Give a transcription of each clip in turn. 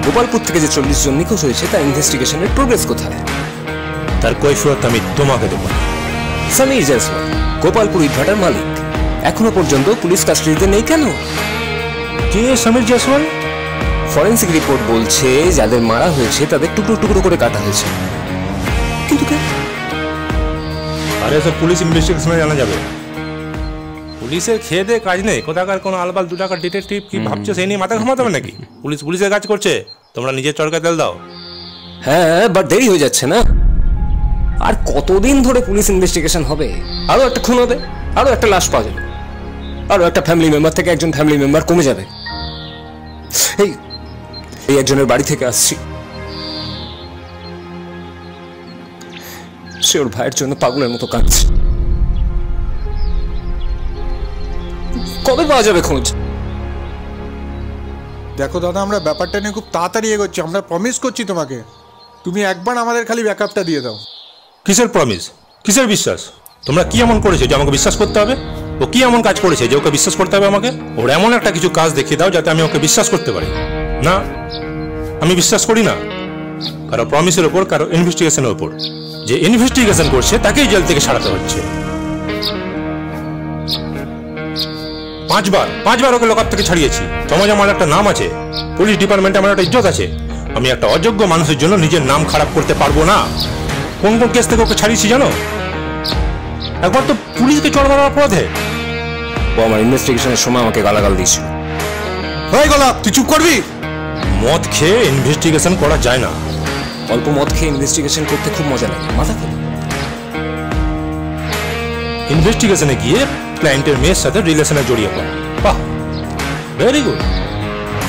গোপালপুর থেকে যে 40 জন নিখোঁজ হয়েছে তার ইনভেস্টিগেশনের প্রোগ্রেস কোথায়? তার কৈফিয়ত আমি তোমাকে দেব। সমীর জয়সওয়াল গোপালপুর ইটভাটার মালিক, এখনো পর্যন্ত পুলিশ কাস্টাডিতে নেই কেন? কে সমীর জয়সওয়াল? ফরেন্সিক রিপোর্ট বলছে যাদের মারা হয়েছে তাদের টুকরো টুকরো করে কাটা হয়েছে, কিন্তু কেন? আরে সব পুলিশ ইনভেস্টিগেশনে জানা যাবে। পুলিশের খেয়ে দিয়ে কাজ নেই, কোথাকার কোনো আলবাল 2 টাকার ডিটেকটিভ কি ভাবছো সেই নিয়ে মাথা ঘামাতে হবে নাকি? পুলিশের কাজ করছে, তোমরা নিজের চরকায় তেল দাও। হ্যাঁ, বাট দেরি হয়ে যাচ্ছে না? আর কতদিন ধরে পুলিশ ইনভেস্টিগেশন হবে? আরো একটা খুন হবে, আরো একটা লাশ পাওয়া যাবে, আরো একটা ফ্যামিলি মেম্বার থেকে একজন ফ্যামিলি মেম্বার কমে যাবে। এই একজনের বাড়ি থেকে আসছি, সে ওর ভাইয়ের জন্য পাগলের মতো কাঁদছে। কবে পাওয়া যাবে খোঁজ? দেখো দাদা, আমরা ব্যাপারটা নিয়ে খুব তাড়াতাড়ি এগোচ্ছি, আমরা প্রমিস করছি তোমাকে, তুমি একবার আমাদের খালি ব্যাকআপটা দিয়ে দাও। কিসের প্রমিস, কিসের বিশ্বাস? তোমরা কি এমন করেছো যে আমাকে বিশ্বাস করতে হবে? ও কি এমন কাজ করেছে যে ওকে বিশ্বাস করতে হবে আমাকে? ওর এমন একটা কিছু কাজ দেখিয়ে দাও যাতে আমি ওকে বিশ্বাস করতে পারি। না, আমি বিশ্বাস করি না কারো প্রমিসের ওপর, কারো ইনভেস্টিগেশনের ওপর। যে ইনভেস্টিগেশন করছে তাকেই জেল থেকে ছাড়াতে হচ্ছে। 5 বার ওকে লকআপ থেকে ছাড়িয়েছি। সমাজে আমার একটা নাম আছে, পুলিশ ডিপার্টমেন্টে আমার একটা ইজ্জত আছে। আমি একটা অযোগ্য মানুষের জন্য নিজের নাম খারাপ করতে পারবো না। কোন কোন কেস থেকে ওকে ছাড়িয়েছি জানো? একবার তো পুলিশকে চড় মারার অপরাধে। ও আমার ইনভেস্টিগেশনের সময় আমাকে গালাগাল দিয়েছিল। ওই গোলাপ, তুই চুপ করবি? মদ খেয়ে ইনভেস্টিগেশন করা যায় না। অল্প মদ খেয়ে ইনভেস্টিগেশন করতে খুব মজা লাগে, মাথা খোলো। ইনভেস্টিগেশনে গিয়ে ক্লায়েন্টের মেয়ের সাথে রিলেশনে জড়িয়ে পড়া, বাহ, very good.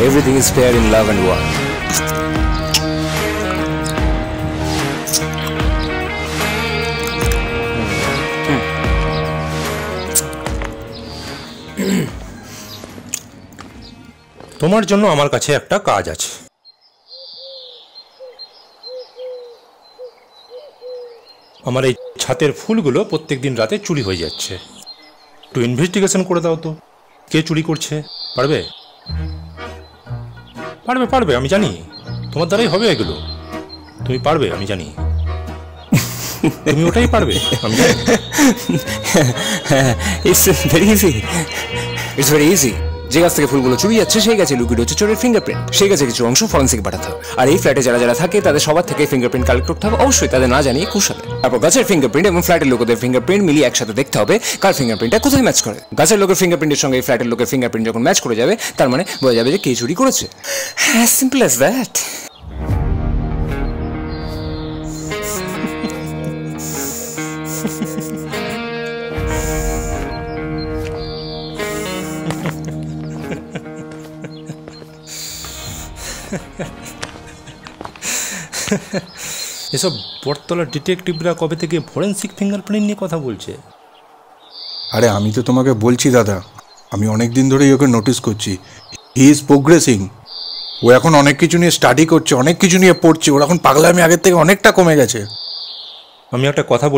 Everything is fair in love and war. তোমার জন্য আমার কাছে একটা কাজ আছে। আমার এই ছাতের ফুলগুলো প্রত্যেকদিন রাতে চুরি হয়ে যাচ্ছে, একটু ইনভেস্টিগেশন করে দাও তো, কে চুরি করছে। পারবে? পারবে পারবে, আমি জানি তোমার দ্বারাই হবে এগুলো। তুমি পারবে, আমি জানি তুমি ওটাই পারবে, আমি জানি। It's very easy, it's very easy. যে গাছ থেকে ফুলগুলো চুরি যাচ্ছে সেই গাছে লুকিয়ে রয়েছে চোরের ফিঙ্গারপ্রিন্ট। সেই গাছে কিছু অংশ ফরেন্সিক পাঠাতে হবে, আর এই ফ্ল্যাটে যারা যারা থাকে তাদের সবার থেকে ফিঙ্গারপ্রিন্ট কালেক্ট করতে হবে, অবশ্যই তাদের না জানিয়ে কুশালে। তারপর গাছের ফিঙ্গারপ্রিন্ট এবং ফ্ল্যাটের লোকেদের ফিঙ্গারপ্রিন্ট মিলিয়ে একসাথে দেখতে হবে কার ফিঙ্গারপ্রিন্টটা কোথায় ম্যাচ করে। গাছের লোকের ফিঙ্গারপ্রিন্টের সঙ্গে এই ফ্ল্যাটের লোকের ফিঙ্গারপ্রিন্ট যখন ম্যাচ করে যাবে, তার মানে বোঝা যাবে যে কে চুরি করেছে। হ্যাঁ, সিম্পল অ্যাজ দ্যাট। এসব বটতলার ডিটেকটিভরা কবে থেকে ফরেন্সিক ফিঙ্গারপ্রিন্ট নিয়ে কথা বলছে? আরে আমি তো তোমাকে বলছি দাদা, আমি অনেক দিন ধরেই ওকে নোটিস করছি। He is progressing. ও এখন অনেক কিছু নিয়ে স্টাডি করছে, অনেক কিছু নিয়ে পড়ছে। ওর এখন পাগলামি আগের থেকে অনেকটা কমে গেছে। আমি একটা কথা বলি